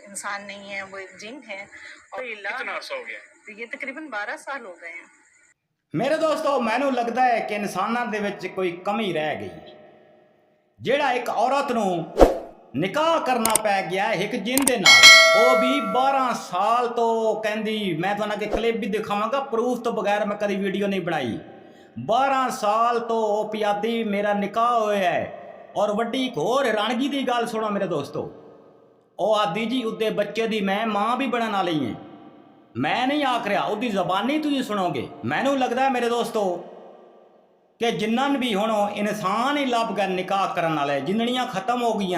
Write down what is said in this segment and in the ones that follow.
इंसान नहीं है, वो एक जिन है। और कितना अर्सा हो गया? ये तकरीबन 12 साल हो गए हैं। मेरे दोस्तों मैनू लगता है कि इंसानां दे विच कोई कमी रह गई। ਜਿਹੜਾ ਇੱਕ ਔਰਤ ਨੂੰ ਨਿਕਾਹ ਕਰਨਾ ਪੈ ਗਿਆ ਇੱਕ ਜਿੰਨ ਦੇ ਨਾਲ, ਉਹ ਵੀ 12 ਸਾਲ ਤੋਂ ਕਹਿੰਦੀ। ਮੈਂ ਤੁਹਾਨੂੰ ਅੱਗੇ ਕਲਿੱਪ ਵੀ ਦਿਖਾਵਾਂਗਾ, ਪ੍ਰੂਫ ਤੋਂ ਬਗੈਰ ਮੈਂ ਕਦੀ ਵੀਡੀਓ ਨਹੀਂ ਬਣਾਈ। 12 ਸਾਲ ਤੋਂ ਉਹ ਪਿਆਦੀ ਮੇਰਾ ਨਿਕਾਹ ਹੋਇਆ ਹੈ। ਔਰ ਵੱਡੀ ਇੱਕ ਹੋਰ ਹੈਰਾਨਗੀ ਦੀ ਗੱਲ ਸੁਣੋ ਮੇਰੇ ਦੋਸਤੋ, ਉਹ ਆਦੀ ਜੀ ਉਹਦੇ ਬੱਚੇ ਦੀ ਮੈਂ ਮਾਂ ਵੀ ਬਣਨ ਵਾਲੀ ਹਾਂ। ਮੈਂ ਨਹੀਂ ਆਖ ਰਿਹਾ, ਉਹਦੀ ਜ਼ਬਾਨੀ ਤੁਸੀਂ ਸੁਣੋਗੇ। ਮੈਨੂੰ ਲੱਗਦਾ ਮੇਰੇ ਦੋਸਤੋ कि जिन्ना भी हुण इंसान ही लभ गए निकाह करन वाले, जिन्नियां खत्म हो गई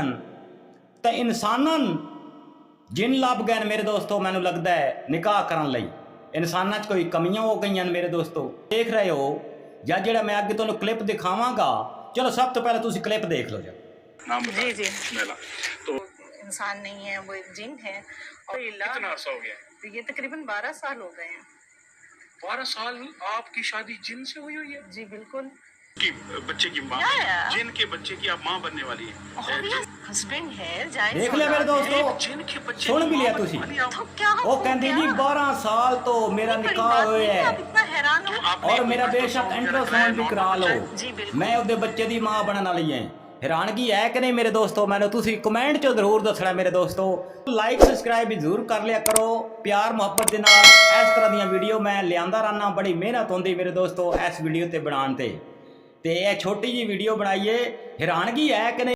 तो इंसानां जिन लभ गए मेरे दोस्तों। मैनू लगता है निकाह करन लई इंसानां च कोई कमियां हो गई मेरे दोस्तों। देख रहे हो या जिहड़ा मैं अगे तुहानूं क्लिप दिखावांगा, चलो सब तो पहले तुसीं क्लिप देख लो। नाम बता। जी मेला तो इंसान नहीं है, वो एक जिन है। और कितना अर्सा हो गया? ये तकरीबन 12 साल हो गए हैं। 12 साल आपकी शादी जिन से हुई है? जी बिल्कुल। कि बच्चे की माँ, जिन के बच्चे की आप माँ बनने वाली है। हस्बैंड है, जायज देख लिया मेरे दोस्तों, जिन के बच्चे सुन भी लिया माँ तुसी। बनने वाली तो क्या वो कहती जी 12 साल तो मेरा निकाह होया है इतना हैरान हो। और मेरा बेशक अल्ट्रासाउंड भी करा लो, जी बिल्कुल। मैं ਉਹਦੇ ਬੱਚੇ ਦੀ ਮਾਂ ਬਣਨ ਵਾਲੀ ਹਾਂ। हैरानगी है कि नहीं मेरे दोस्तों? मैंने तुसी कमेंट चो जरूर दसना मेरे दोस्तों। लाइक सबसक्राइब भी जरूर कर लिया करो, प्यार मुहब्बत के नाल इस तरह दी वीडियो मैं लियांदा रहना। बड़ी मेहनत होंदी मेरे दोस्तों इस वीडियो ते बनाने ते यह छोटी जी वीडियो बनाइए। हैरानगी है कि नहीं?